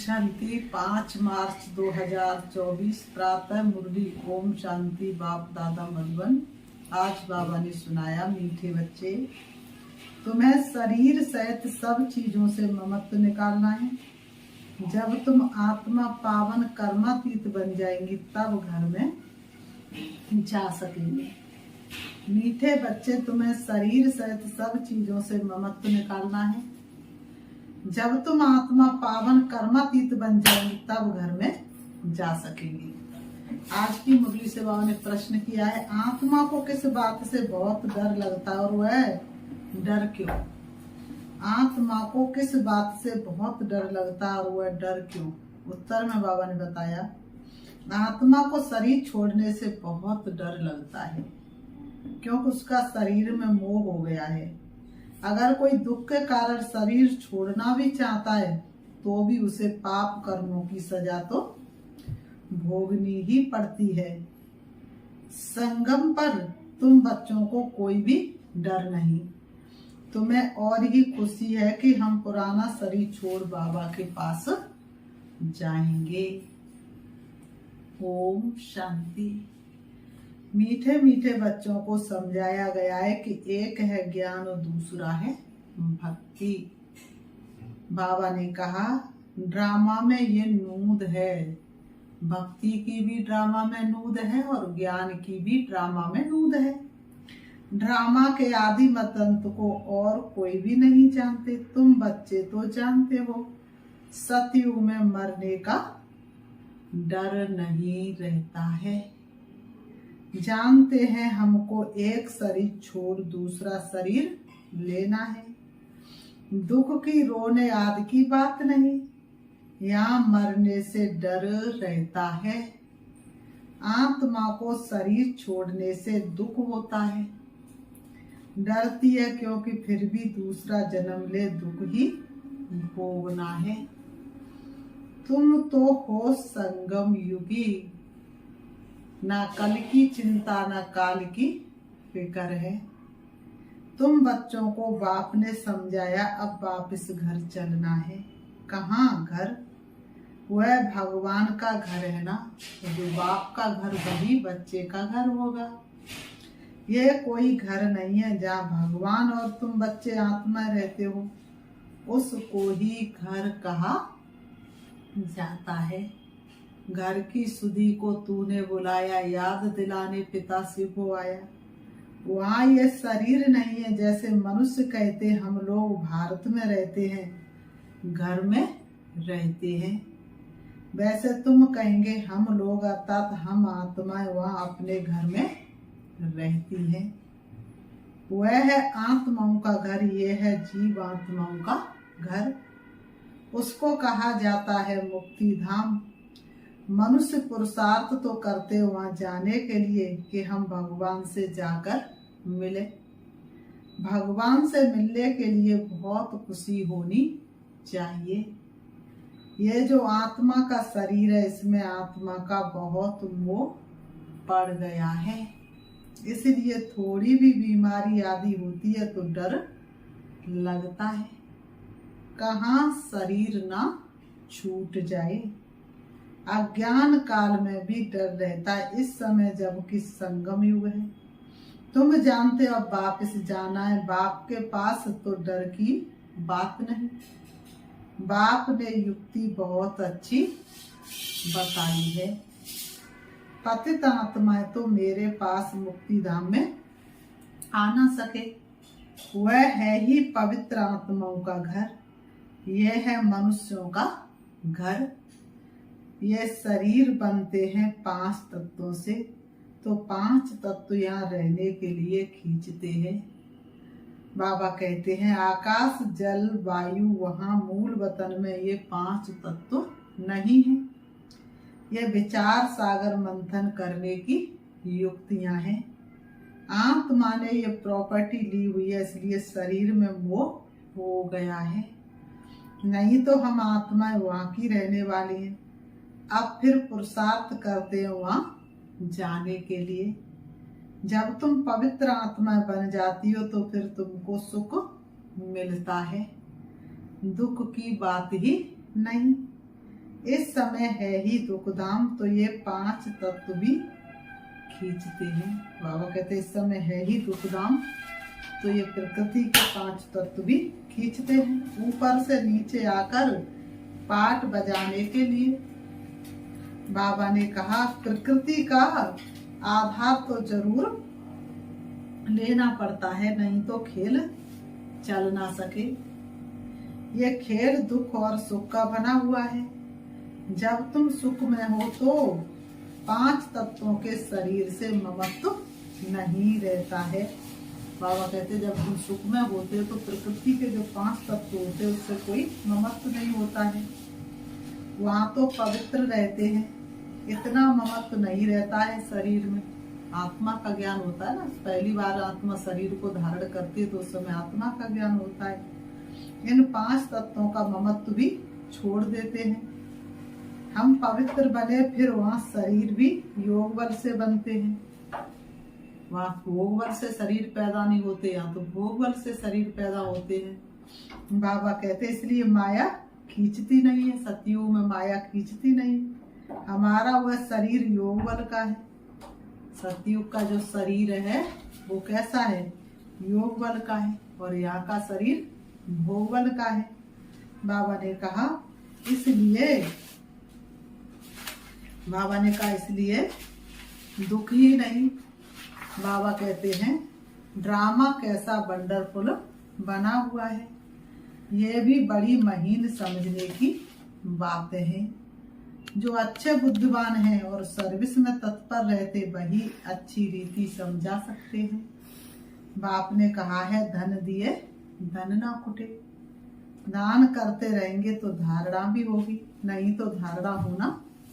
शांति 5 मार्च 2024 प्रातः मुरली। ओम शांति। बाप दादा मधुबन। आज बाबा ने सुनाया, मीठे बच्चे, तुम्हें शरीर सहित सब चीजों से ममत्व निकालना है। जब तुम आत्मा पावन कर्मातीत बन जाएंगी तब घर में जा सकेंगे। मीठे बच्चे, तुम्हें शरीर सहित सब चीजों से ममत्व निकालना है। जब तुम आत्मा पावन कर्मातीत बन जाएंगी तब घर में जा सकेंगी। आज की मुरली से बाबा ने प्रश्न किया है, आत्मा को किस बात से बहुत डर लगता है और वह डर क्यों? आत्मा को किस बात से बहुत डर लगता है और वह डर क्यों? उत्तर में बाबा ने बताया, आत्मा को शरीर छोड़ने से बहुत डर लगता है क्योंकि उसका शरीर में मोह हो गया है। अगर कोई दुख के कारण शरीर छोड़ना भी चाहता है तो भी उसे पाप कर्मों की सजा तो भोगनी ही पड़ती है। संगम पर तुम बच्चों को कोई भी डर नहीं। तुम्हें और ही खुशी है कि हम पुराना शरीर छोड़ बाबा के पास जाएंगे। ओम शांति। मीठे मीठे बच्चों को समझाया गया है कि एक है ज्ञान और दूसरा है भक्ति। बाबा ने कहा, ड्रामा में ये नूद है, भक्ति की भी ड्रामा में नूद है और ज्ञान की भी ड्रामा में नूद है। ड्रामा के आदि मतंत को और कोई भी नहीं जानते, तुम बच्चे तो जानते हो। सतयुग में मरने का डर नहीं रहता है। जानते हैं हमको एक शरीर छोड़ दूसरा शरीर लेना है। दुख की रोने आदि की बात नहीं, यहाँ मरने से डर रहता है। आत्मा को शरीर छोड़ने से दुख होता है, डरती है क्योंकि फिर भी दूसरा जन्म ले दुख ही भोगना है। तुम तो हो संगम युगी, ना कल की चिंता ना काल की फिक्र है। तुम बच्चों को बाप ने समझाया, अब वापिस घर चलना है। कहाँ घर? वह भगवान का घर है ना, जो बाप का घर वही बच्चे का घर होगा। यह कोई घर नहीं है जहाँ भगवान और तुम बच्चे आत्मा रहते हो, उसको ही घर कहा जाता है। घर की सुधी को तूने बुलाया, याद दिलाने पिता से को आया। वहाँ ये शरीर नहीं है जैसे मनुष्य कहते हम लोग भारत में रहते हैं, घर में रहते हैं, वैसे तुम कहेंगे हम लोग अर्थात हम आत्माएं वहाँ अपने घर में रहती हैं। वह है आत्माओं का घर, ये है जीव आत्माओं का घर। उसको कहा जाता है मुक्ति धाम। मनुष्य पुरुषार्थ तो करते वहां जाने के लिए कि हम भगवान से जाकर मिले। भगवान से मिलने के लिए बहुत खुशी होनी चाहिए। ये जो आत्मा का शरीर है, इसमें आत्मा का बहुत मोह पड़ गया है, इसलिए थोड़ी भी बीमारी आदि होती है तो डर लगता है, कहाँ शरीर ना छूट जाए। अज्ञान काल में भी डर रहता है, इस समय जबकि संगम युग है। तुम जानते हो अब वापिस जाना है बाप के पास, तो डर की बात नहीं। बाप ने युक्ति बहुत अच्छी बताई है। पतित आत्माएं तो मेरे पास मुक्ति धाम में आ ना सके। वह है ही पवित्र आत्माओं का घर, यह है मनुष्यों का घर। ये शरीर बनते हैं 5 तत्वों से, तो 5 तत्व यहाँ रहने के लिए खींचते हैं। बाबा कहते हैं आकाश जल वायु, वहाँ मूल वतन में ये 5 तत्व नहीं है। ये विचार सागर मंथन करने की युक्तियां हैं। आत्मा ने ये प्रॉपर्टी ली हुई है, इसलिए शरीर में मोह हो गया है, नहीं तो हम आत्माएं वहाँ की रहने वाली हैं। अब फिर पुरुषार्थ करते हैं वहाँ जाने के लिए। जब तुम पवित्र आत्मा बन जाती हो तो फिर तुमको सुख मिलता है, दुख की बात ही नहीं। इस समय है ही दुखधाम, तो ये 5 तत्व भी खींचते हैं। बाबा कहते इस समय है ही दुखधाम, तो ये प्रकृति के 5 तत्व भी खींचते हैं। ऊपर से नीचे आकर पाठ बजाने के लिए बाबा ने कहा प्रकृति का आधार तो जरूर लेना पड़ता है, नहीं तो खेल चल ना सके। ये खेल दुख और सुख का बना हुआ है। जब तुम सुख में हो तो 5 तत्वों के शरीर से ममत्व नहीं रहता है। बाबा कहते जब तुम सुख में होते हो तो प्रकृति के जो 5 तत्व होते हैं उससे कोई ममत्व नहीं होता है, वहाँ तो पवित्र रहते हैं। इतना ममत्व नहीं रहता है शरीर में। आत्मा का ज्ञान होता है ना, पहली बार आत्मा शरीर को धारण करती है तो उस समय आत्मा का ज्ञान होता है। इन 5 तत्वों का ममत्व भी छोड़ देते हैं। हम पवित्र बने, फिर वहाँ शरीर भी योग बल से बनते हैं। वहाँ भोग बल से शरीर पैदा नहीं होते, यहाँ तो भोग बल से शरीर पैदा होते हैं। बाबा कहते इसलिए माया खींचती नहीं है, सतयुग में माया खींचती नहीं। हमारा वह शरीर योग बल का है। सतयुग का जो शरीर है वो कैसा है, योग बल का है, और यहाँ का शरीर भोग बल का है। बाबा ने कहा इसलिए दुख ही नहीं। बाबा कहते हैं ड्रामा कैसा वंडरफुल बना हुआ है। ये भी बड़ी महीन समझने की बातें हैं। जो अच्छे बुद्धिमान हैं और सर्विस में तत्पर रहते वही अच्छी रीति समझा सकते हैं। बाप ने कहा है धन दिए धन ना फूटे। दान करते रहेंगे तो धारणा भी होगी, नहीं तो धारणा होना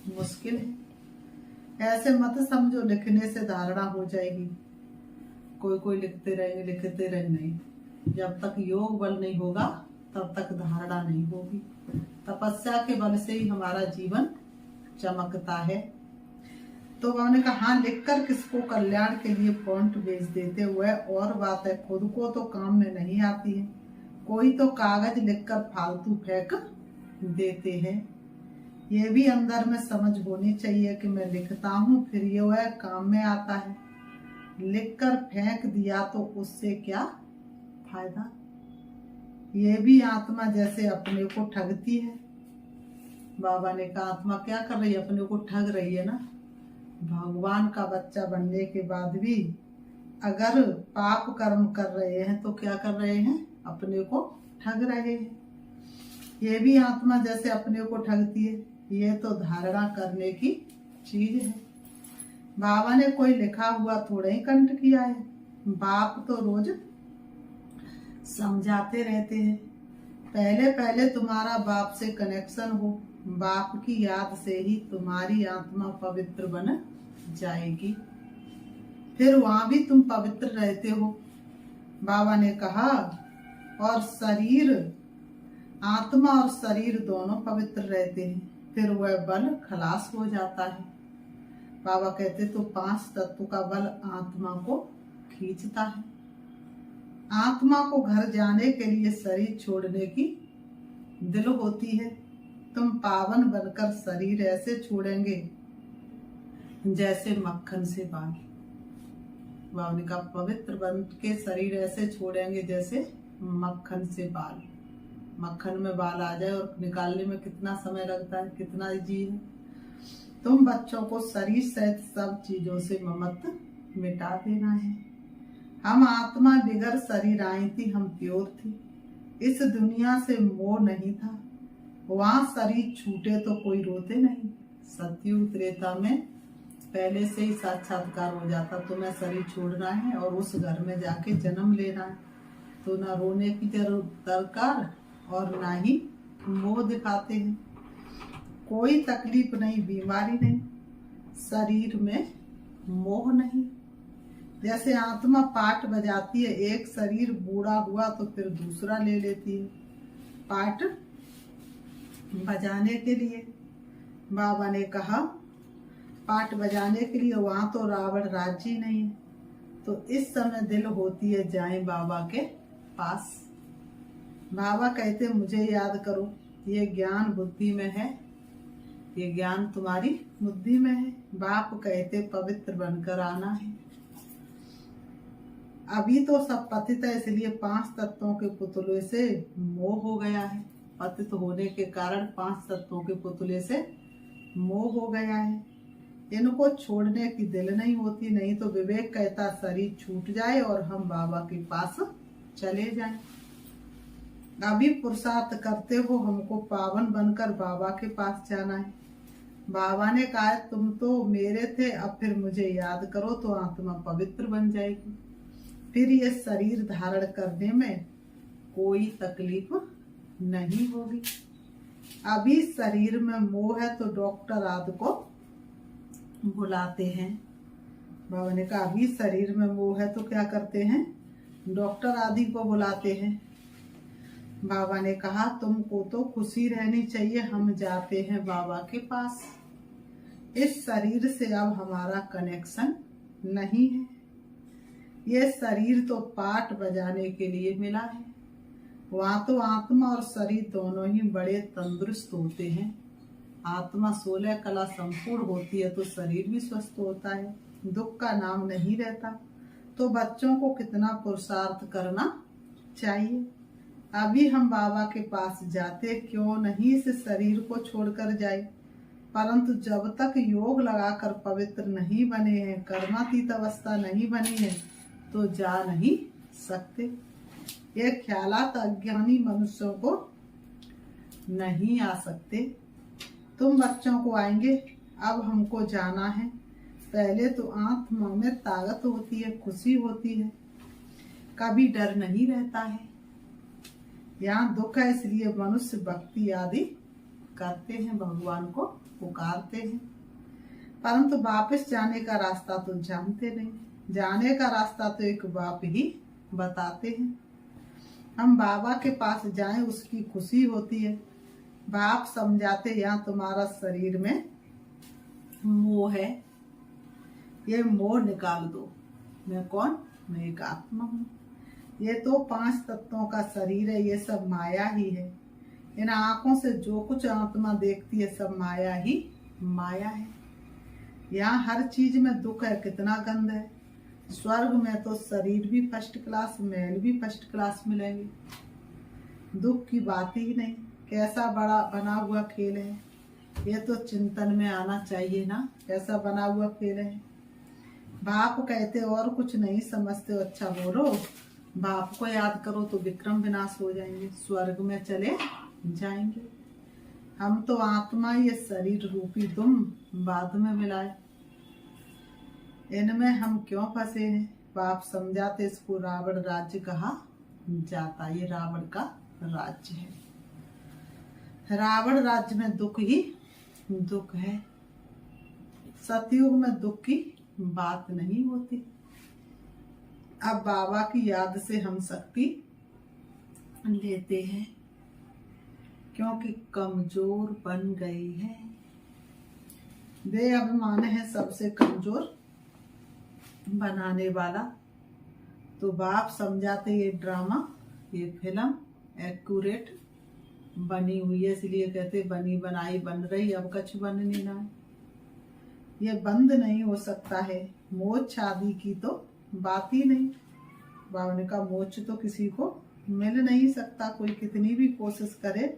मुश्किल है। ऐसे मत समझो लिखने से धारणा हो जाएगी। कोई लिखते रहेंगे नहीं। जब तक योग बल नहीं होगा तब तक धारणा नहीं होगी। तपस्या के बल से ही हमारा जीवन चमकता है। तो उन्होंने कहा हाँ, लिखकर किसको कल्याण के लिए पॉइंट भेज देते हुए और बात है, खुद को तो काम में नहीं आती है। कोई तो कागज लिखकर फालतू फेंक देते हैं। ये भी अंदर में समझ होनी चाहिए कि मैं लिखता हूँ, फिर ये वह काम में आता है। लिखकर फेंक दिया तो उससे क्या फायदा। ये भी आत्मा जैसे अपने को ठगती है। बाबा ने कहा आत्मा क्या कर रही है, अपने को ठग रही है ना। भगवान का बच्चा बनने के बाद भी अगर पाप कर्म कर रहे हैं तो क्या कर रहे हैं, अपने को ठग रहे हैं। ये भी आत्मा जैसे अपने को ठगती है। ये तो धारणा करने की चीज है। बाबा ने कोई लिखा हुआ थोड़ा ही कंठ किया है। बाप तो रोज समझाते रहते हैं। पहले पहले तुम्हारा बाप से कनेक्शन हो, बाप की याद से ही तुम्हारी आत्मा पवित्र बन जाएगी, फिर वहां भी तुम पवित्र रहते हो। बाबा ने कहा और शरीर, आत्मा और शरीर दोनों पवित्र रहते हैं, फिर वह बल खलास हो जाता है। बाबा कहते तो 5 तत्व का बल आत्मा को खींचता है। आत्मा को घर जाने के लिए शरीर छोड़ने की दिल होती है। तुम पावन बनकर शरीर ऐसे छोड़ेंगे जैसे मक्खन से बाल। बाबा ने कहा पवित्र बन के शरीर ऐसे छोड़ेंगे जैसे मक्खन से बाल। मक्खन में बाल आ जाए और निकालने में कितना समय लगता है, कितना इजी है। तुम बच्चों को शरीर सहित सब चीजों से ममत्व मिटा देना है। हम आत्मा बिगर शरीर आई थी, हम प्योर थी। इस दुनिया से मोह नहीं था। वहां शरीर छूटे तो कोई रोते नहीं। सतयुग त्रेता में पहले से ही साक्षात्कार हो जाता, तुम्हें शरीर छोड़ना है और उस घर में जाके जन्म लेना है, तो ना रोने की जरूरत दरकार और ना ही मोह दिखाते हैं। कोई तकलीफ नहीं, बीमारी नहीं, शरीर में मोह नहीं। जैसे आत्मा पाठ बजाती है, एक शरीर बूढ़ा हुआ तो फिर दूसरा ले लेती है पाठ बजाने के लिए। बाबा ने कहा पाठ बजाने के लिए वहां तो रावण राजी नहीं है, तो इस समय दिल होती है जाएं बाबा के पास। बाबा कहते मुझे याद करो, ये ज्ञान बुद्धि में है, ये ज्ञान तुम्हारी बुद्धि में है। बाप कहते पवित्र बनकर आना है। अभी तो सब पतित है, इसलिए 5 तत्वों के पुतले से मोह हो गया है। पतित होने के कारण 5 तत्वों के पुतले से मोह हो गया है। इनको छोड़ने की दिल नहीं होती, नहीं तो विवेक कहता शरीर छूट जाए और हम बाबा के पास चले जाएं। अभी पुरुषार्थ करते हो, हमको पावन बनकर बाबा के पास जाना है। बाबा ने कहा तुम तो मेरे थे, अब फिर मुझे याद करो तो आत्मा पवित्र बन जाएगी। फिर ये शरीर धारण करने में कोई तकलीफ नहीं होगी। अभी शरीर में मोह है तो डॉक्टर आदि को बुलाते हैं। बाबा ने कहा अभी शरीर में मोह है तो क्या करते हैं, डॉक्टर आदि को बुलाते हैं। बाबा ने कहा तुमको तो खुशी रहनी चाहिए, हम जाते हैं बाबा के पास। इस शरीर से अब हमारा कनेक्शन नहीं है। ये शरीर तो पाठ बजाने के लिए मिला है। वहाँ तो आत्मा और शरीर दोनों ही बड़े तंदुरुस्त होते हैं। आत्मा 16 कला संपूर्ण होती है तो शरीर भी स्वस्थ होता है, दुख का नाम नहीं रहता। तो बच्चों को कितना पुरुषार्थ करना चाहिए। अभी हम बाबा के पास जाते क्यों नहीं इस शरीर को छोड़कर जाए, परंतु जब तक योग लगाकर पवित्र नहीं बने हैं, कर्मातीत अवस्था नहीं बनी है, तो जा नहीं सकते। ये ख्यालात अज्ञानी मनुष्यों को नहीं आ सकते। तुम बच्चों को आएंगे, अब हमको जाना है। पहले तो आत्मा में ताकत होती है, खुशी होती है, कभी डर नहीं रहता है। यहाँ दुख है इसलिए मनुष्य भक्ति आदि करते हैं, भगवान को पुकारते हैं, परंतु वापस जाने का रास्ता तो जानते नहीं। जाने का रास्ता तो एक बाप ही बताते हैं। हम बाबा के पास जाएं उसकी खुशी होती है। बाप समझाते यहाँ तुम्हारा शरीर में मोह है, ये मोह निकाल दो। मैं कौन, मैं एक आत्मा हूँ। ये तो 5 तत्वों का शरीर है, ये सब माया ही है। इन आंखों से जो कुछ आत्मा देखती है सब माया ही माया है। यहाँ हर चीज में दुख है, कितना गंध है। स्वर्ग में तो शरीर भी फर्स्ट क्लास, महल भी फर्स्ट क्लास मिलेंगे, दुख की बात ही नहीं। कैसा बड़ा बना हुआ खेल है, ये तो चिंतन में आना चाहिए ना, कैसा बना हुआ खेल है। बाप कहते और कुछ नहीं समझते हो, अच्छा बोलो, बाप को याद करो तो विक्रम विनाश हो जाएंगे, स्वर्ग में चले जाएंगे। हम तो आत्मा ये शरीर रूपी तुम बाद में मिलाए, इनमें हम क्यों फंसे हैं। बाप समझाते इसको रावण राज्य कहा जाता, ये रावण का राज्य है। रावण राज्य में दुख ही दुख है। सतयुग में दुख की बात नहीं होती। अब बाबा की याद से हम शक्ति लेते हैं, क्योंकि कमजोर बन गई है। वे अभिमान है सबसे कमजोर बनाने वाला। तो बाप समझाते ये ड्रामा, ये फिल्म एक्यूरेट बनी हुई है, इसलिए कहते बनी बनाई बन रही, अब कुछ बननी ना। ये बंद नहीं हो सकता है। मोक्ष आदि की तो बात ही नहीं। बाबा ने कहा मोक्ष तो किसी को मिल नहीं सकता, कोई कितनी भी कोशिश करे,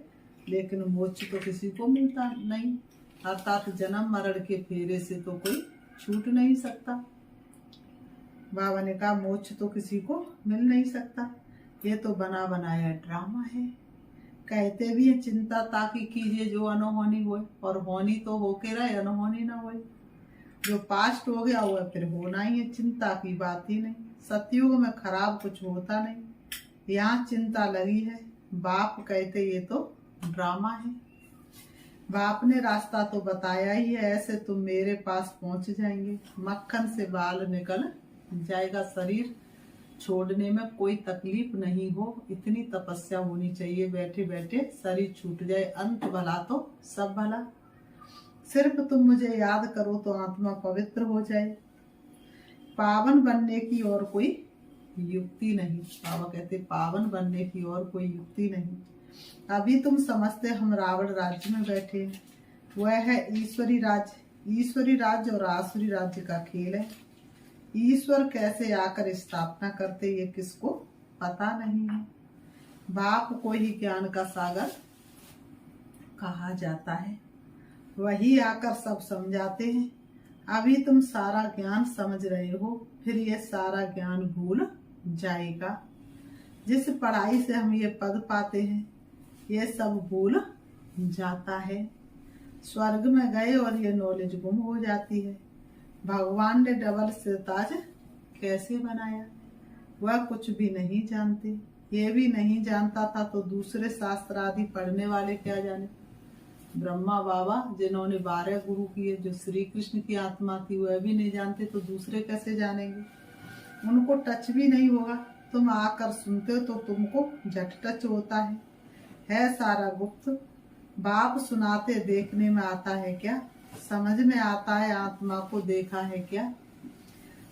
लेकिन मोक्ष तो किसी को मिलता नहीं। अर्थात जन्म मरण के फेरे से तो कोई छूट नहीं सकता। बाबा ने कहा मोक्ष तो किसी को मिल नहीं सकता, ये तो बना बनाया ड्रामा है। कहते भी है चिंता ताकि कीजिए जो अनहोनी होए, और होनी तो होके रहे, अनहोनी ना होए। जो पास्ट हो गया हुआ फिर होना ही है, चिंता की बात ही नहीं। सतयुग में खराब कुछ होता नहीं, यहाँ चिंता लगी है। बाप कहते ये तो ड्रामा है। बाप ने रास्ता तो बताया ही है, ऐसे तुम मेरे पास पहुंच जाएंगे, मक्खन से बाल निकल जाएगा, शरीर छोड़ने में कोई तकलीफ नहीं हो। इतनी तपस्या होनी चाहिए, बैठे बैठे शरीर छूट जाए, अंत भला तो सब भला। सिर्फ तुम मुझे याद करो तो आत्मा पवित्र हो जाए। पावन बनने की और कोई युक्ति नहीं। बाबा कहते पावन बनने की और कोई युक्ति नहीं। अभी तुम समझते हम रावण राज्य में बैठे हैं, वह है ईश्वरी राज्य। ईश्वरी राज्य और आसुरी राज्य का खेल है। ईश्वर कैसे आकर स्थापना करते ये किसको पता नहीं है। बाप को ही ज्ञान का सागर कहा जाता है, वही आकर सब समझाते हैं। अभी तुम सारा ज्ञान समझ रहे हो, फिर ये सारा ज्ञान भूल जाएगा। जिस पढ़ाई से हम ये पद पाते हैं ये सब भूल जाता है। स्वर्ग में गए और ये नॉलेज गुम हो जाती है। भगवान ने डबल सिरताज कैसे बनाया वह कुछ भी नहीं जानते। ये भी नहीं जानता था तो दूसरे शास्त्र आदि पढ़ने वाले क्या जाने। ब्रह्मा बाबा जिन्होंने 12 गुरु किए, जो श्री कृष्ण की आत्मा थी, वह भी नहीं जानते तो दूसरे कैसे जानेंगे। उनको टच भी नहीं होगा। तुम आकर सुनते हो तो तुमको झट टच होता है सारा गुप्त। बाप सुनाते देखने में आता है क्या, समझ में आता है आत्मा को देखा है क्या।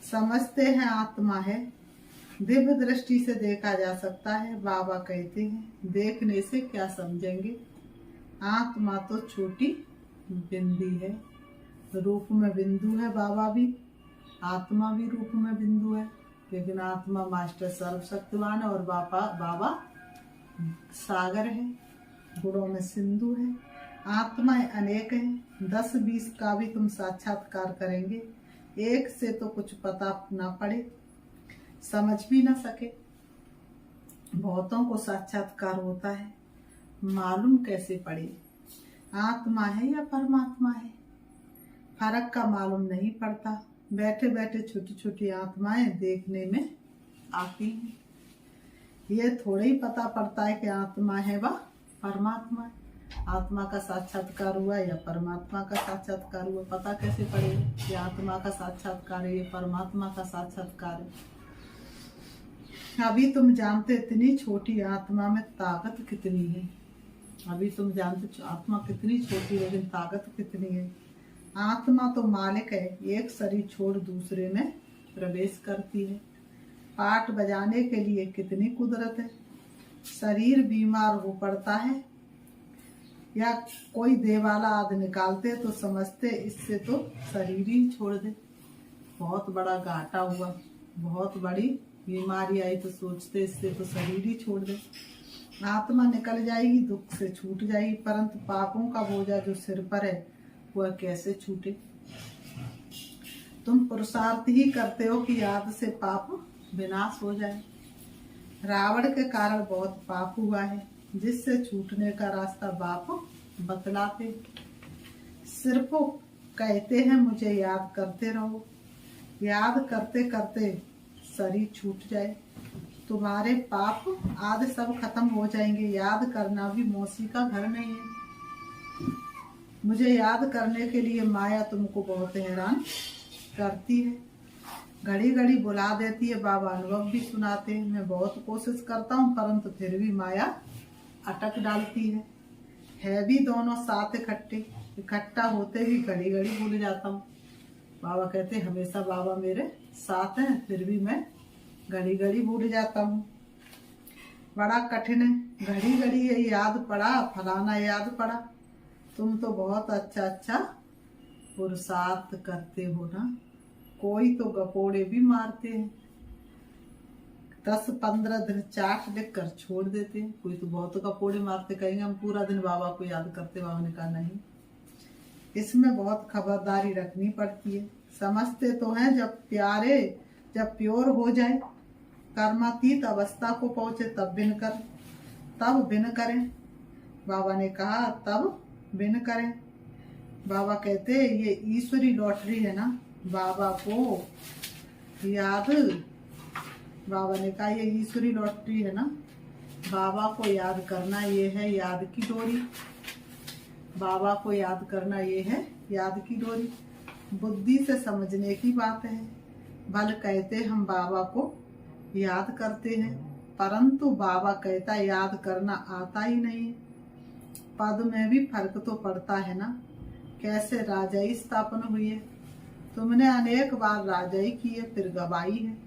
समझते हैं आत्मा है, दिव्य दृष्टि से देखा जा सकता है। बाबा कहते हैं देखने से क्या समझेंगे। आत्मा तो छोटी बिंदी है, रूप में बिंदु है। बाबा भी आत्मा भी रूप में बिंदु है, लेकिन आत्मा मास्टर सर्वशक्तिवान है और बाबा सागर है, गुणों में सिंधु है। आत्माएं अनेक हैं, 10-20 का भी तुम साक्षात्कार करेंगे, एक से तो कुछ पता ना पड़े, समझ भी ना सके। बहुतों को साक्षात्कार होता है, मालूम कैसे पड़े आत्मा है या परमात्मा है। फर्क का मालूम नहीं पड़ता। बैठे बैठे छोटी छोटी आत्माएं देखने में आती हैं। ये थोड़ा ही पता पड़ता है कि आत्मा है व परमात्मा है। आत्मा का साक्षात्कार हुआ या परमात्मा का साक्षात्कार हुआ, पता कैसे पड़ेगा कि आत्मा का साक्षात्कार है, ये परमात्मा का साक्षात्कार है। अभी तुम जानते इतनी छोटी आत्मा में ताकत कितनी है। अभी तुम जानते आत्मा कितनी छोटी है, लेकिन ताकत कितनी है। आत्मा तो मालिक है, एक शरीर छोड़ दूसरे में प्रवेश करती है। पाठ बजाने के लिए कितनी कुदरत है। शरीर बीमार हो पड़ता है या कोई देवाला आदि निकालते तो समझते इससे तो शरीर ही छोड़ दे, बहुत बड़ा घाटा हुआ, बहुत बड़ी बीमारी आई तो सोचते इससे तो शरीर ही छोड़ दे। आत्मा निकल जाएगी, दुख से छूट जाएगी, परंतु पापों का बोझा जो सिर पर है वह कैसे छूटे। तुम पुरुषार्थ ही करते हो कि याद से पाप विनाश हो जाए। रावण के कारण बहुत पाप हुआ है, जिससे छूटने का रास्ता बाप बतलाते। सिर्फ कहते हैं मुझे याद करते रहो, याद करते करते शरीर छूट जाए, तुम्हारे पाप आदि सब खत्म हो जाएंगे। याद करना भी मौसी का घर नहीं है। मुझे याद करने के लिए माया तुमको बहुत हैरान करती है, घड़ी घड़ी बुला देती है। बाबा अनुभव भी सुनाते हैं, मैं बहुत कोशिश करता हूँ परंतु फिर भी माया अटक डालती है भी दोनों साथ इकट्ठा होते भी घड़ी घड़ी भूल जाता हूँ। बाबा कहते हमेशा बाबा मेरे साथ हैं, फिर भी मैं घड़ी घड़ी भूल जाता हूँ। बड़ा कठिन है, घड़ी घड़ी ये याद पड़ा, फलाना याद पड़ा। तुम तो बहुत अच्छा पुरुषार्थ करते हो ना। कोई तो गपोड़े भी मारते हैं, 10-15 दिन चाट लिख कर छोड़ देते हैं। कोई तो बहुत गपोड़े मारते, कहेंगे हम पूरा दिन बाबा को याद करते। बाबा ने कहा नहीं, इसमें बहुत खबरदारी रखनी पड़ती है। समझते तो हैं जब प्योर हो जाए, कर्मातीत अवस्था को पहुंचे तब बिन करें। बाबा ने कहा तब बिन करें। बाबा कहते ये ईश्वरी लॉटरी है ना, बाबा को याद, बाबा ने कहा ये ईश्वरी लॉटरी है ना, बाबा को याद करना ये है याद की डोरी। बाबा को याद करना ये है याद की डोरी। बुद्धि से समझने की बात है। भल कहते हम बाबा को याद करते हैं, परंतु बाबा कहता याद करना आता ही नहीं। पद में भी फर्क तो पड़ता है ना। कैसे राजाई स्थापना हुई है, तुमने अनेक बार राजाई की है, फिर गवाई है।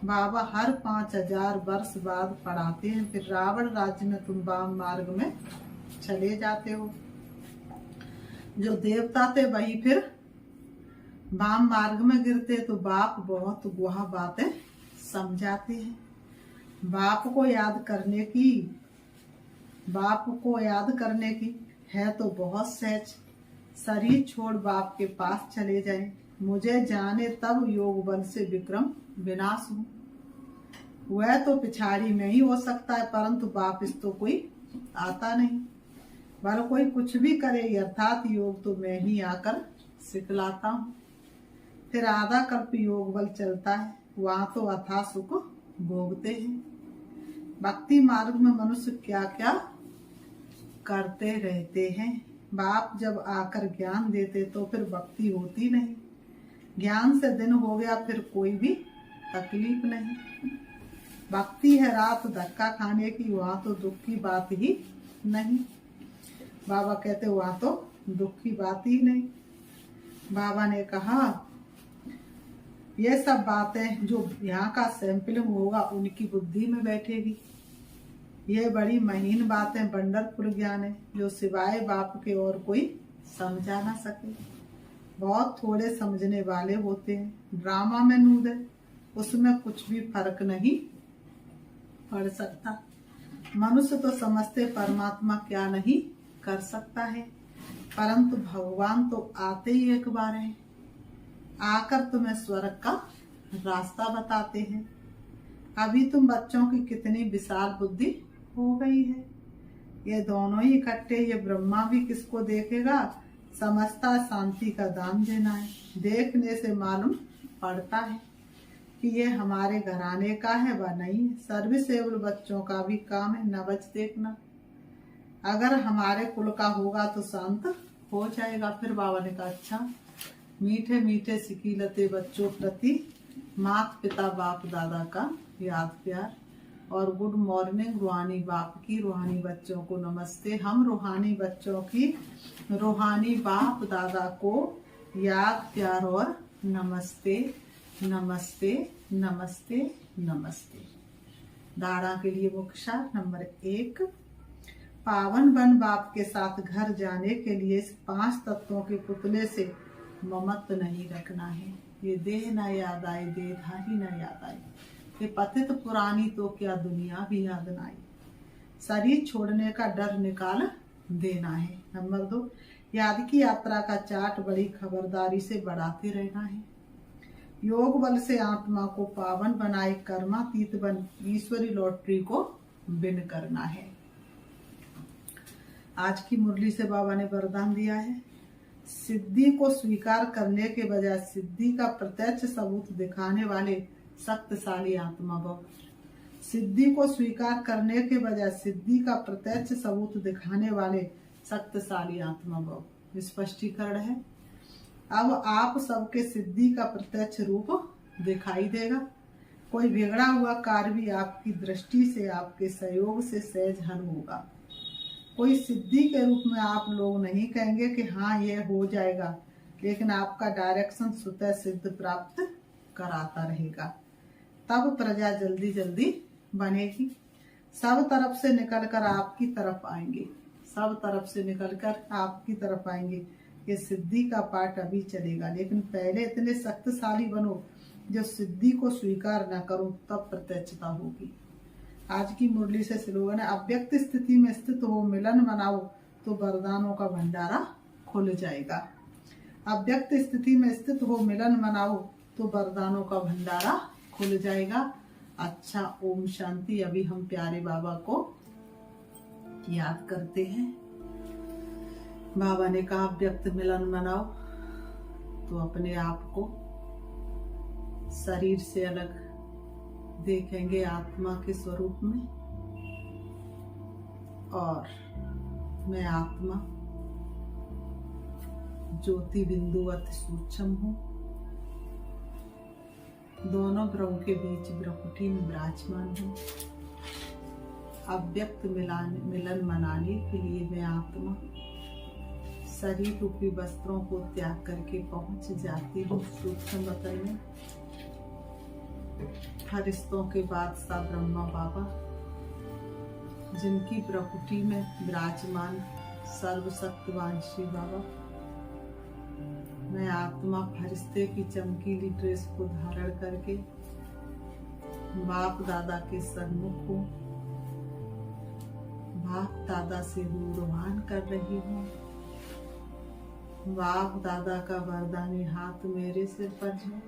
बाबा हर 5000 वर्ष बाद पढ़ाते हैं, फिर रावण राज्य में तुम वाम मार्ग में चले जाते हो। जो देवता थे वही फिर वाम मार्ग में गिरते, तो बाप बहुत वह बातें समझाते हैं। बाप को याद करने की है तो बहुत सहज, शरीर छोड़ बाप के पास चले जाएं। मुझे जाने तब योग बल से विक्रम विनाश हो। वह तो पिछाड़ी में ही हो सकता है, परंतु वापिस तो कोई आता नहीं। बल कोई कुछ भी करे, अर्थात योग तो मैं ही आकर सिखलाता हूँ। फिर आधा कल्प योग बल चलता है, वहां तो अथाह सुख भोगते हैं। भक्ति मार्ग में मनुष्य क्या क्या करते रहते हैं। बाप जब आकर ज्ञान देते तो फिर भक्ति होती नहीं। ज्ञान से दिन हो गया फिर कोई भी तकलीफ नहीं। भक्ति है रात धक्का खाने की, वहां तो दुख की बात ही नहीं। बाबा कहते वहां तो दुख की बात ही नहीं। बाबा ने कहा ये सब बातें जो यहाँ का सैंपलिंग होगा उनकी बुद्धि में बैठेगी। ये बड़ी महीन बातें वंडरफुल ज्ञान है, जो सिवाय बाप के और कोई समझा ना सके। बहुत थोड़े समझने वाले होते हैं। ड्रामा में नूद है, उसमें कुछ भी फर्क नहीं पड़ सकता। मनुष्य तो समझते परमात्मा क्या नहीं कर सकता है, परंतु भगवान तो आते ही एक बार है, आकर तुम्हें स्वर्ग का रास्ता बताते हैं। अभी तुम बच्चों की कितनी विशाल बुद्धि हो गई है। ये दोनों ही इकट्ठे, ये ब्रह्मा भी किसको देखेगा, समझता शांति का दान देना है। देखने से मालूम पड़ता है कि ये हमारे घराने का है व नहीं। सर्विसेबल बच्चों का भी काम है नवज देखना। अगर हमारे कुल का होगा तो शांत हो जाएगा। फिर बाबा ने कहा अच्छा, मीठे मीठे सिकीलते बच्चों प्रति माता पिता बाप दादा का याद प्यार और गुड मॉर्निंग। रूहानी बाप की रूहानी बच्चों को नमस्ते। हम रूहानी बच्चों की रूहानी बाप दादा को याद प्यार और नमस्ते नमस्ते नमस्ते नमस्ते। दाड़ा के लिए मुख्य नंबर 1, पावन बन बाप के साथ घर जाने के लिए इस 5 तत्वों के पुतले से ममत्व नहीं रखना है। ये देह न याद आए, देहधारी न याद आए। ये पतित पुरानी तो क्या दुनिया भी याद न आई। शरीर छोड़ने का डर निकाल देना है। नंबर 2, याद की यात्रा का चार्ट बड़ी खबरदारी से बढ़ाते रहना है। योग बल से आत्मा को पावन बनाए कर्मातीत बन ईश्वरी लॉटरी को विन करना है। आज की मुरली से बाबा ने वरदान दिया है, सिद्धि को स्वीकार करने के बजाय सिद्धि का प्रत्यक्ष सबूत दिखाने वाले शक्तिशाली आत्मा भव। सिद्धि को स्वीकार करने के बजाय सिद्धि का प्रत्यक्ष सबूत दिखाने वाले शक्तिशाली आत्मा भव। स्पष्टीकरण है, अब आप सबके सिद्धि का प्रत्यक्ष रूप दिखाई देगा। कोई बिगड़ा हुआ कार्य भी आपकी दृष्टि से आपके सहयोग से सहज हल होगा। कोई सिद्धि के रूप में आप लोग नहीं कहेंगे कि हाँ ये हो जाएगा, लेकिन आपका डायरेक्शन स्वतः सिद्ध प्राप्त कराता रहेगा। तब प्रजा जल्दी जल्दी बनेगी। सब तरफ से निकलकर आपकी तरफ आएंगे, सब तरफ से निकलकर आपकी तरफ आएंगे। ये सिद्धि का पाठ अभी चलेगा, लेकिन पहले इतने शक्तिशाली बनो जो सिद्धि को स्वीकार न करो, तब प्रत्यक्षता होगी। आज की मुरली से स्लोगन है, अव्यक्त स्थिति में स्थित हो मिलन मनाओ तो वरदानों का भंडारा खुल जाएगा। अव्यक्त स्थिति में स्थित हो मिलन मनाओ तो वरदानों का भंडारा खुल जाएगा। अच्छा, ओम शांति। अभी हम प्यारे बाबा को याद करते हैं। बाबा ने कहा अव्यक्त मिलन मनाओ, तो अपने आप को शरीर से अलग देखेंगे आत्मा के स्वरूप में। और मैं आत्मा ज्योति बिंदु अति सूक्ष्म हूँ। दोनों ग्रहों के बीच ब्रह्मकुटी में विराजमान हूँ। अव्यक्त मिलन मनाने के लिए मैं आत्मा शरीर रूपी वस्त्रों को त्याग करके पहुंच जाती हूँ सूक्ष्म वतन में। फरिश्तों के बादशाह ब्रह्मा बाबा, जिनकी प्रकृति में विराजमान सर्वशक्तिवान श्री बाबा, मैं आत्मा फरिश्ते की चमकीली ड्रेस को धारण करके बाप दादा के सन्मुख हूँ। बाप दादा से रूढ़वान कर रही हूँ। बाप दादा का वरदानी हाथ मेरे सिर पर है।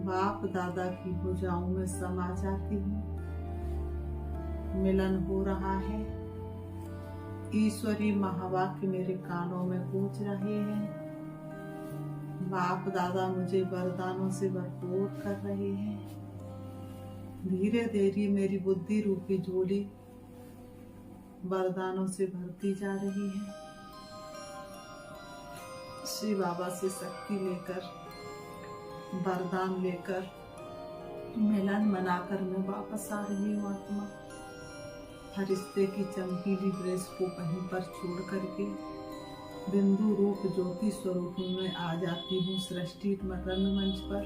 बाप दादा की भुजाओं में समा जाती हूँ। मिलन हो रहा है। ईश्वरी महावाक्य मेरे कानों में गूंज रहे हैं। बाप दादा मुझे वरदानों से भरपूर कर रहे हैं। धीरे धीरे मेरी बुद्धि रूपी झोली वरदानों से भरती जा रही है। श्री बाबा से शक्ति लेकर, वरदान लेकर, मिलन मनाकर मैं वापस आ रही हूँ। आत्मा फरिश्ते की चमकीली ड्रेस को कहीं पर छोड़ करके बिंदु रूप ज्योति स्वरूप में आ जाती हूँ। सृष्टि रंगमंच पर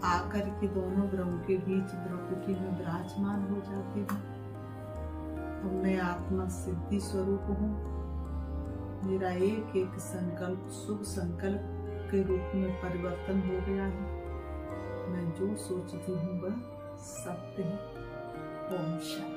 आकर के दोनों ग्रहों के बीच द्रौपदी में विराजमान हो जाती हूँ। अब मैं आत्मा सिद्धि स्वरूप हूँ। मेरा एक एक संकल्प शुभ संकल्प के रूप में परिवर्तन हो गया है। मैं जो सोचती हूँ वह सत्य है। ओम शांति।